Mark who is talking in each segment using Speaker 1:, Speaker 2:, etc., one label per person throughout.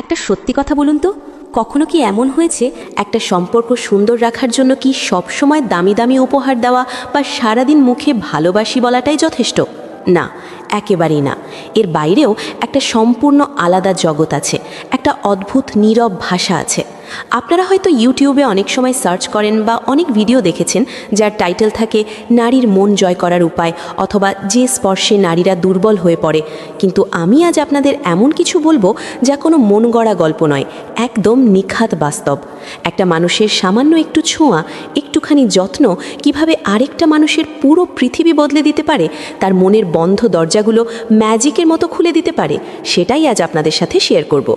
Speaker 1: একটা সত্যি কথা বলুন তো, কখনো কি এমন হয়েছে একটা সম্পর্ক সুন্দর রাখার জন্য কি সবসময় দামি দামি উপহার দেওয়া বা সারাদিন মুখে ভালোবাসি বলাটাই যথেষ্ট? না, একেবারেই না। এর বাইরেও একটা সম্পূর্ণ আলাদা জগৎ আছে, একটা অদ্ভুত নীরব ভাষা আছে। আপনারা হয়তো ইউটিউবে অনেক সময় সার্চ করেন বা অনেক ভিডিও দেখেছেন যার টাইটেল থাকে নারীর মন জয় করার উপায়, অথবা যে স্পর্শে নারীরা দুর্বল হয়ে পড়ে। কিন্তু আমি আজ আপনাদের এমন কিছু বলবো যা কোনো মন গড়া গল্প নয়, একদম নিখাত বাস্তব। একটা মানুষের সামান্য একটু ছোঁয়া, একটুখানি যত্ন কিভাবে আরেকটা মানুষের পুরো পৃথিবী বদলে দিতে পারে, তার মনের বন্ধ দরজাগুলো ম্যাজিকের মতো খুলে দিতে পারে, সেটাই আজ আপনাদের সাথে শেয়ার করব।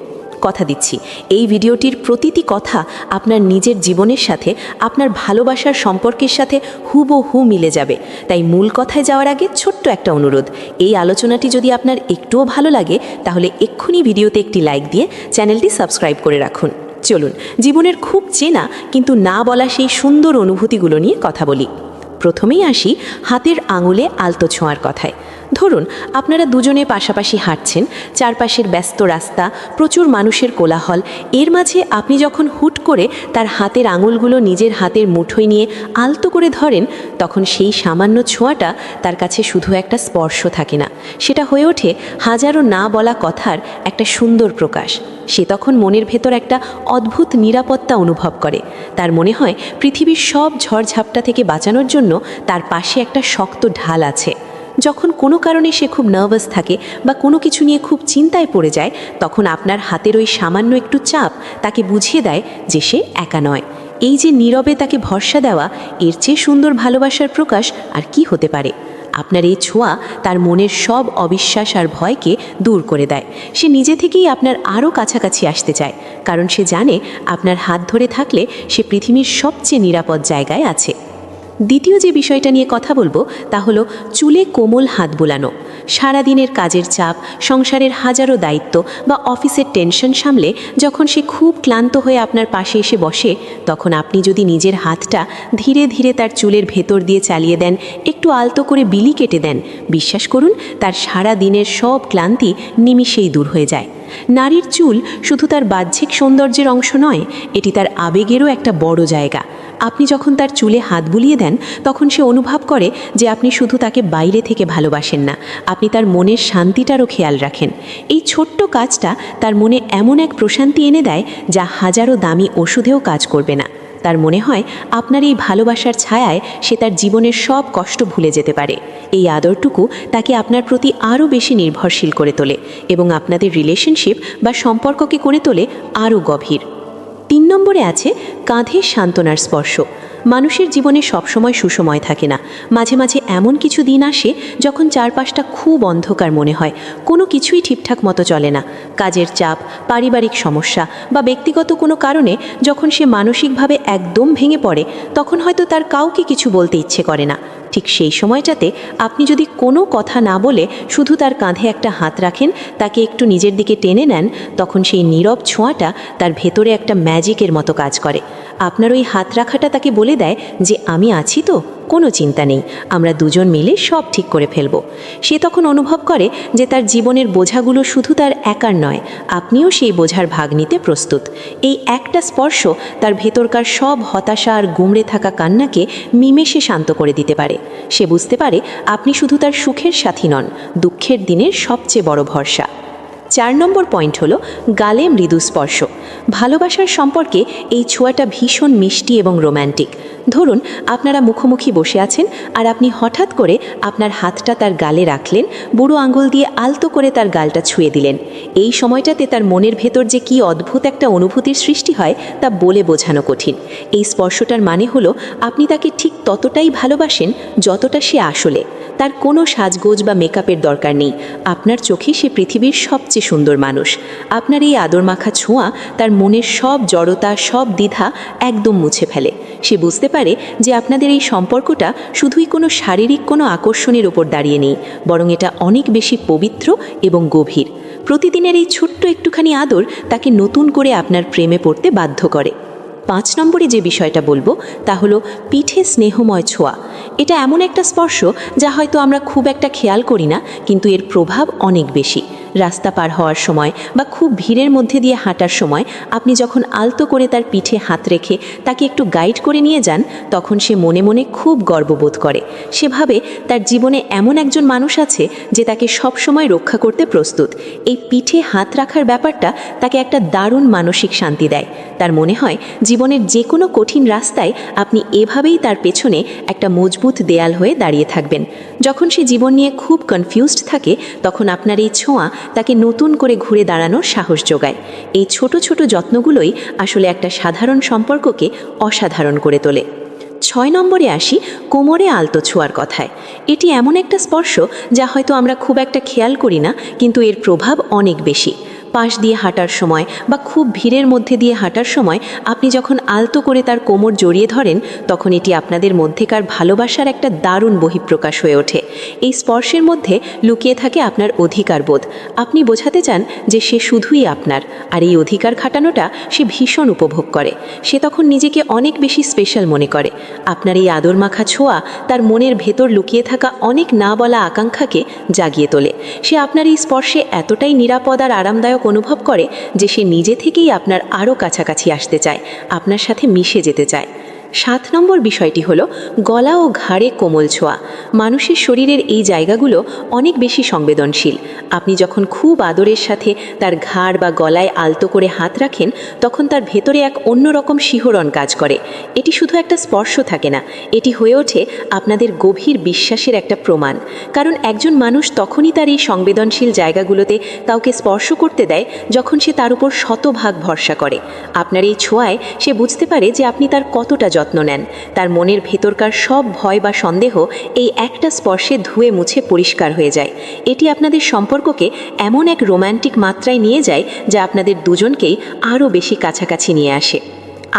Speaker 1: কথা দিচ্ছি, এই ভিডিওটির প্রতিটি কথা আপনার নিজের জীবনের সাথে, আপনার ভালোবাসার সম্পর্কের সাথে হুবহু মিলে যাবে। তাই মূল কথায় যাওয়ার আগে ছোট্ট একটা অনুরোধ, এই আলোচনাটি যদি আপনার একটুও ভালো লাগে তাহলে এক্ষুনি ভিডিওতে একটি লাইক দিয়ে চ্যানেলটি সাবস্ক্রাইব করে রাখুন। চলুন জীবনের খুব চেনা কিন্তু না বলা সেই সুন্দর অনুভূতিগুলো নিয়ে কথা বলি। প্রথমেই আসি হাতের আঙুলে আলতো ছোঁয়ার কথায়। ধরুন আপনারা দুজনে পাশাপাশি হাঁটছেন, চারপাশের ব্যস্ত রাস্তা, প্রচুর মানুষের কোলাহল, এর মাঝে আপনি যখন হুট করে তার হাতের আঙুলগুলো নিজের হাতের মুঠোয় নিয়ে আলতো করে ধরেন, তখন সেই সামান্য ছোঁয়াটা তার কাছে শুধু একটা স্পর্শ থাকে না, সেটা হয়ে ওঠে হাজারো না বলা কথার একটা সুন্দর প্রকাশ। সে তখন মনের ভেতর একটা অদ্ভুত নিরাপত্তা অনুভব করে। তার মনে হয় পৃথিবীর সব ঝড়ঝাপটা থেকে বাঁচানোর জন্য তার পাশে একটা শক্ত ঢাল আছে। যখন কোনো কারণে সে খুব নার্ভাস থাকে বা কোনো কিছু নিয়ে খুব চিন্তায় পড়ে যায়, তখন আপনার হাতের ওই সামান্য একটু চাপ তাকে বুঝিয়ে দেয় যে সে একা নয়। এই যে নীরবে তাকে ভরসা দেওয়া, এর চেয়ে সুন্দর ভালোবাসার প্রকাশ আর কি হতে পারে? আপনার এই ছোঁয়া তার মনের সব অবিশ্বাস আর ভয়কে দূর করে দেয়। সে নিজে থেকেই আপনার আরও কাছাকাছি আসতে চায়, কারণ সে জানে আপনার হাত ধরে থাকলে সে পৃথিবীর সবচেয়ে নিরাপদ জায়গায় আছে। দ্বিতীয় যে বিষয়টা নিয়ে কথা বলবো তা হলো চুলে কোমল হাত বোলানো। সারাদিনের কাজের চাপ, সংসারের হাজারো দায়িত্ব বা অফিসের টেনশন সামলে যখন সে খুব ক্লান্ত হয়ে আপনার পাশে এসে বসে, তখন আপনি যদি নিজের হাতটা ধীরে ধীরে তার চুলের ভেতর দিয়ে চালিয়ে দেন, একটু আলতো করে বিলি কেটে দেন, বিশ্বাস করুন তার সারা দিনের সব ক্লান্তি নিমিষেই দূর হয়ে যায়। নারীর চুল শুধু তার বাহ্যিক সৌন্দর্যের অংশ নয়, এটি তার আবেগেরও একটা বড় জায়গা। আপনি যখন তার চুলে হাত বুলিয়ে দেন, তখন সে অনুভব করে যে আপনি শুধু তাকে বাইরে থেকে ভালোবাসেন না, আপনি তার মনের শান্তিটারও খেয়াল রাখেন। এই ছোট্ট কাজটা তার মনে এমন এক প্রশান্তি এনে দেয় যা হাজারো দামি ওষুধেও কাজ করবে না। তার মনে হয় আপনার এই ভালোবাসার ছায়ায় সে তার জীবনের সব কষ্ট ভুলে যেতে পারে। এই আদরটুকু তাকে আপনার প্রতি আরও বেশি নির্ভরশীল করে তোলে এবং আপনাদের রিলেশনশিপ বা সম্পর্ককে করে তোলে আরও গভীর। 3 নম্বরে আছে কাঁধে সান্ত্বনার স্পর্শ। মানুষের জীবনে সবসময় সুসময় থাকে না, মাঝে মাঝে এমন কিছু দিন আসে যখন চারপাশটা খুব অন্ধকার মনে হয়, কোনো কিছুই ঠিকঠাক মতো চলে না। কাজের চাপ, পারিবারিক সমস্যা বা ব্যক্তিগত কোনো কারণে যখন সে মানসিকভাবে একদম ভেঙে পড়ে, তখন হয়তো তার কাউকে কিছু বলতে ইচ্ছে করে না। ঠিক সেই সময়টাতে আপনি যদি কোনো কথা না বলে শুধু তার কাঁধে একটা হাত রাখেন, তাকে একটু নিজের দিকে টেনে নেন, তখন সেই নীরব ছোঁয়াটা তার ভেতরে একটা ম্যাজিকের মতো কাজ করে। আপনার ওই হাত রাখাটা তাকে বলে দেয় যে আমি আছি তো, কোনো চিন্তা নেই, আমরা দুজন মিলে সব ঠিক করে ফেলব। সে তখন অনুভব করে যে তার জীবনের বোঝাগুলো শুধু তার একার নয়, আপনিও সেই বোঝার ভাগ নিতে প্রস্তুত। এই একটা স্পর্শ তার ভেতরকার সব হতাশা আর গুমড়ে থাকা কান্নাকে নিমেষে শান্ত করে দিতে পারে। সে বুঝতে পারে আপনি শুধু তার সুখের সাথী নন, দুঃখের দিনের সবচেয়ে বড় ভরসা। 4 নম্বর পয়েন্ট হলো গালে মৃদু স্পর্শ। ভালোবাসার সম্পর্কে এই ছোঁয়াটা ভীষণ মিষ্টি এবং রোম্যান্টিক। ধরুন আপনারা মুখোমুখি বসে আছেন আর আপনি হঠাৎ করে আপনার হাতটা তার গালে রাখলেন, বুড়ো আঙুল দিয়ে আলতো করে তার গালটা ছুঁয়ে দিলেন। এই সময়টাতে তার মনের ভেতর যে কী অদ্ভুত একটা অনুভূতির সৃষ্টি হয় তা বলে বোঝানো কঠিন। এই স্পর্শটার মানে হলো আপনি তাকে ঠিক ততটাই ভালোবাসেন যতটা সে আসলে। তার কোনো সাজগোজ বা মেকআপের দরকার নেই, আপনার চোখে সে পৃথিবীর সবচেয়ে সুন্দর মানুষ। আপনার এই আদরমাখা ছোঁয়া তার মনের সব জড়তা, সব দ্বিধা একদম মুছে ফেলে। সে বুঝতে পারে যে আপনাদের এই সম্পর্কটা শুধুই কোনো শারীরিক কোনো আকর্ষণের উপর দাঁড়িয়ে নেই, বরং এটা অনেক বেশি পবিত্র এবং গভীর। প্রতিদিনের এই ছোট্ট একটুখানি আদর তাকে নতুন করে আপনার প্রেমে পড়তে বাধ্য করে। 5 নম্বরে যে বিষয়টা বলবো তা হলো পিঠে স্নেহময় ছোঁয়া। এটা এমন একটা স্পর্শ যা হয়তো আমরা খুব একটা খেয়াল করি না, কিন্তু এর প্রভাব অনেক বেশি। রাস্তা পার হওয়ার সময় বা খুব ভিড়ের মধ্যে দিয়ে হাঁটার সময় আপনি যখন আলতো করে তার পিঠে হাত রেখে তাকে একটু গাইড করে নিয়ে যান, তখন সে মনে মনে খুব গর্ববোধ করে। সে ভাবে তার জীবনে এমন একজন মানুষ আছে যে তাকে সবসময় রক্ষা করতে প্রস্তুত। এই পিঠে হাত রাখার ব্যাপারটা তাকে একটা দারুণ মানসিক শান্তি দেয়। তার মনে হয় জীবনের যে কোনো কঠিন রাস্তায় আপনি এভাবেই তার পেছনে একটা মজবুত দেয়াল হয়ে দাঁড়িয়ে থাকবেন। যখন সে জীবন নিয়ে খুব কনফিউজড থাকে, তখন আপনার এই ছোঁয়া তাকে নতুন করে ঘুরে দাঁড়ানোর সাহস যোগায়। এই ছোট ছোট যত্নগুলোই আসলে একটা সাধারণ সম্পর্ককে অসাধারণ করে তোলে। 6 নম্বরে আসি কোমরে আলতো ছোঁয়ার কথায়। এটি এমন একটা স্পর্শ যা হয়তো আমরা খুব একটা খেয়াল করি না, কিন্তু এর প্রভাব অনেক বেশি। পাশ দিয়ে হাঁটার সময় বা খুব ভিড়ের মধ্যে দিয়ে হাঁটার সময় আপনি যখন আলতো করে তার কোমর জড়িয়ে ধরেন, তখন এটি আপনাদের মধ্যেকার ভালোবাসার একটা দারুণ বহিঃপ্রকাশ হয়ে ওঠে। এই স্পর্শের মধ্যে লুকিয়ে থাকে আপনার অধিকার বোধ। আপনি বোঝাতে চান যে সে শুধুই আপনার, আর এই অধিকার খাটানোটা সে ভীষণ উপভোগ করে। সে তখন নিজেকে অনেক বেশি স্পেশাল মনে করে। আপনার এই আদর মাখা ছোঁয়া তার মনের ভেতর লুকিয়ে থাকা অনেক না বলা আকাঙ্ক্ষাকে জাগিয়ে তোলে। সে আপনার এই স্পর্শে এতটাই নিরাপদ আর আরামদায়ক অনুভব করে যে সে নিজে থেকেই আপনার আরও কাছাকাছি আসতে চায়, আপনার সাথে মিশে যেতে চায়। 7 নম্বর বিষয়টি হলো গলা ও ঘাড়ে কোমল ছোঁয়া। মানুষের শরীরের এই জায়গাগুলো অনেক বেশি সংবেদনশীল। আপনি যখন খুব আদরের সাথে তার ঘাড় বা গলায় আলতো করে হাত রাখেন, তখন তার ভেতরে এক অন্যরকম শিহরণ কাজ করে। এটি শুধু একটা স্পর্শ থাকে না, এটি হয়ে ওঠে আপনাদের গভীর বিশ্বাসের একটা প্রমাণ। কারণ একজন মানুষ তখনই তার এই সংবেদনশীল জায়গাগুলোতে কাউকে স্পর্শ করতে দেয় যখন সে তার উপর শতভাগ ভরসা করে। আপনার এই ছোঁয়ায় সে বুঝতে পারে যে আপনি তার কতটা যত্ন নেন। তার মনের ভেতরকার সব ভয় বা সন্দেহ এই একটা স্পর্শে ধুয়ে মুছে পরিষ্কার হয়ে যায়। এটি আপনাদের সম্পর্ককে এমন এক রোম্যান্টিক মাত্রায় নিয়ে যায় যা আপনাদের দুজনকেই আরও বেশি কাছাকাছি নিয়ে আসে।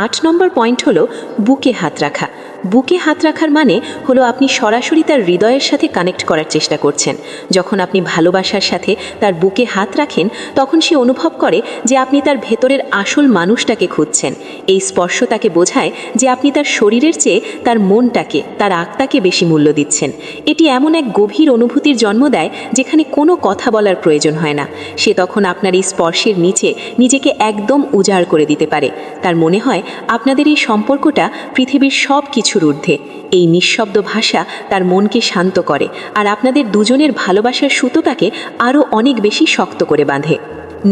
Speaker 1: 8 নম্বর পয়েন্ট হলো বুকে হাত রাখা। বুকে হাত রাখার মানে হলো আপনি সরাসরি তার হৃদয়ের সাথে কানেক্ট করার চেষ্টা করছেন। যখন আপনি ভালোবাসার সাথে তার বুকে হাত রাখেন, তখন সে অনুভব করে যে আপনি তার ভেতরের আসল মানুষটাকে খুঁজছেন। এই স্পর্শ তাকে বোঝায় যে আপনি তার শরীরের চেয়ে তার মনটাকে, তার আত্মাকে বেশি মূল্য দিচ্ছেন। এটি এমন এক গভীর অনুভূতির জন্ম দেয় যেখানে কোনো কথা বলার প্রয়োজন হয় না। সে তখন আপনার এই স্পর্শের নিচে নিজেকে একদম উজাড় করে দিতে পারে। তার মনে হয় আপনাদের এই সম্পর্কটা পৃথিবীর সব কিছুর ঊর্ধ্বে। এই নিঃশব্দ ভাষা তার মনকে শান্ত করে আর আপনাদের দুজনের ভালোবাসার সুতোটাকে আরও অনেক বেশি শক্ত করে বাঁধে।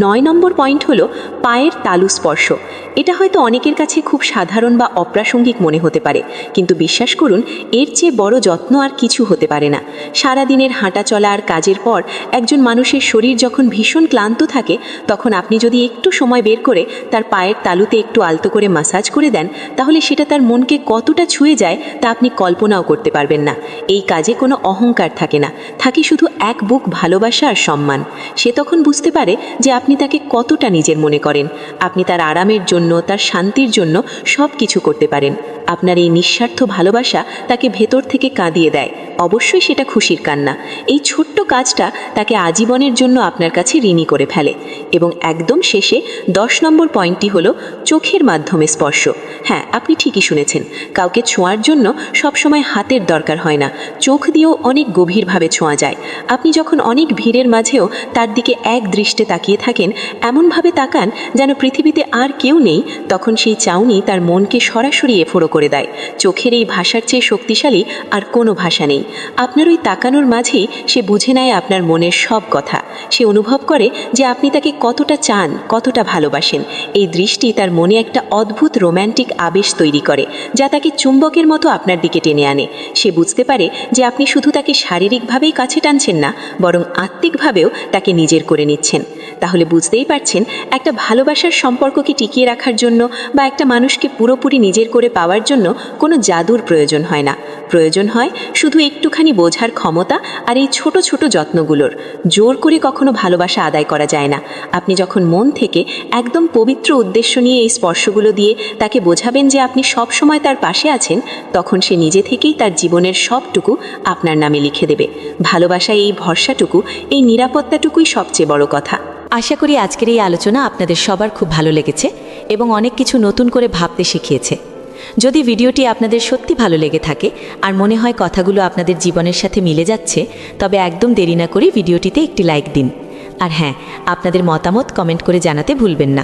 Speaker 1: 9 নম্বর পয়েন্ট হলো পায়ের তালু স্পর্শ। এটা হয়তো অনেকের কাছে খুব সাধারণ বা অপ্রাসঙ্গিক মনে হতে পারে, কিন্তু বিশ্বাস করুন, এর চেয়ে বড় যত্ন আর কিছু হতে পারে না। সারাদিনের হাঁটা চলা আর কাজের পর একজন মানুষের শরীর যখন ভীষণ ক্লান্ত থাকে, তখন আপনি যদি একটু সময় বের করে তার পায়ের তালুতে একটু আলতো করে ম্যাসাজ করে দেন, তাহলে সেটা তার মনকে কতটা ছুঁয়ে যায় তা আপনি কল্পনাও করতে পারবেন না। এই কাজে কোনো অহংকার থাকে না, থাকে শুধু এক বুক ভালোবাসা আর সম্মান। সে তখন বুঝতে পারে যে আপনি তাকে কতটা নিজের মনে করেন। আপনি তার আরামের জন্য, তার শান্তির জন্য সব কিছু করতে পারেন। আপনার এই নিঃস্বার্থ ভালোবাসা তাকে ভেতর থেকে কাঁদিয়ে দেয়। অবশ্যই সেটা খুশির কান্না। এই ছোট্ট কাজটা তাকে আজীবনের জন্য আপনার কাছে ঋণী করে ফেলে। এবং একদম শেষে 10 নম্বর পয়েন্টটি হলো চোখের মাধ্যমে স্পর্শ। হ্যাঁ, আপনি ঠিকই শুনেছেন, কাউকে ছোঁয়ার জন্য সবসময় হাতের দরকার হয় না, চোখ দিয়েও অনেক গভীরভাবে ছোঁয়া যায়। আপনি যখন অনেক ভিড়ের মাঝেও তার দিকে এক দৃষ্টে তাকিয়ে থাকেন, এমনভাবে তাকান যেন পৃথিবীতে আর কেউ নেই, তখন সেই চাউনি তার মনকে সরাসরি এফোড়ো করে দেয়। চোখের এই ভাষার চেয়ে শক্তিশালী আর কোনো ভাষা নেই। আপনার ওই তাকানোর মাঝেই সে বুঝে নেয় আপনার মনের সব কথা। সে অনুভব করে যে আপনি তাকে কতটা চান, কতটা ভালোবাসেন। এই দৃষ্টি তার মনে একটা অদ্ভুত রোম্যান্টিক আবেশ তৈরি করে, যা তাকে চুম্বকের মতো আপনার দিকে টেনে আনে। সে বুঝতে পারে যে আপনি শুধু তাকে শারীরিকভাবেই কাছে টানছেন না, বরং আত্মিকভাবেও তাকে নিজের করে নিচ্ছেন। তাহলে বুঝতেই পারছেন, একটা ভালোবাসার সম্পর্ককে টিকিয়ে রাখার জন্য বা একটা মানুষকে পুরোপুরি নিজের করে পাওয়ার জন্য কোনো জাদুর প্রয়োজন হয় না। প্রয়োজন হয় শুধু একটুখানি বোঝার ক্ষমতা আর এই ছোট ছোট যত্নগুলোর। জোর করে কখনো ভালোবাসা আদায় করা যায় না। আপনি যখন মন থেকে একদম পবিত্র উদ্দেশ্য নিয়ে এই স্পর্শগুলো দিয়ে তাকে বোঝাবেন যে আপনি সব সময় তার পাশে আছেন, তখন সে নিজে থেকেই তার জীবনের সবটুকু আপনার নামে লিখে দেবে। ভালোবাসায় এই ভরসাটুকু, এই নিরাপত্তাটুকুই সবচেয়ে বড় কথা।
Speaker 2: আশা করি আজকের এই আলোচনা আপনাদের সবার খুব ভালো লেগেছে এবং অনেক কিছু নতুন করে ভাবতে শিখিয়েছে। যদি ভিডিওটি আপনাদের সত্যি ভালো লেগে থাকে আর মনে হয় কথাগুলো আপনাদের জীবনের সাথে মিলে যাচ্ছে, তবে একদম দেরি না করে ভিডিওটিতে একটি লাইক দিন। আর হ্যাঁ, আপনাদের মতামত কমেন্ট করে জানাতে ভুলবেন না।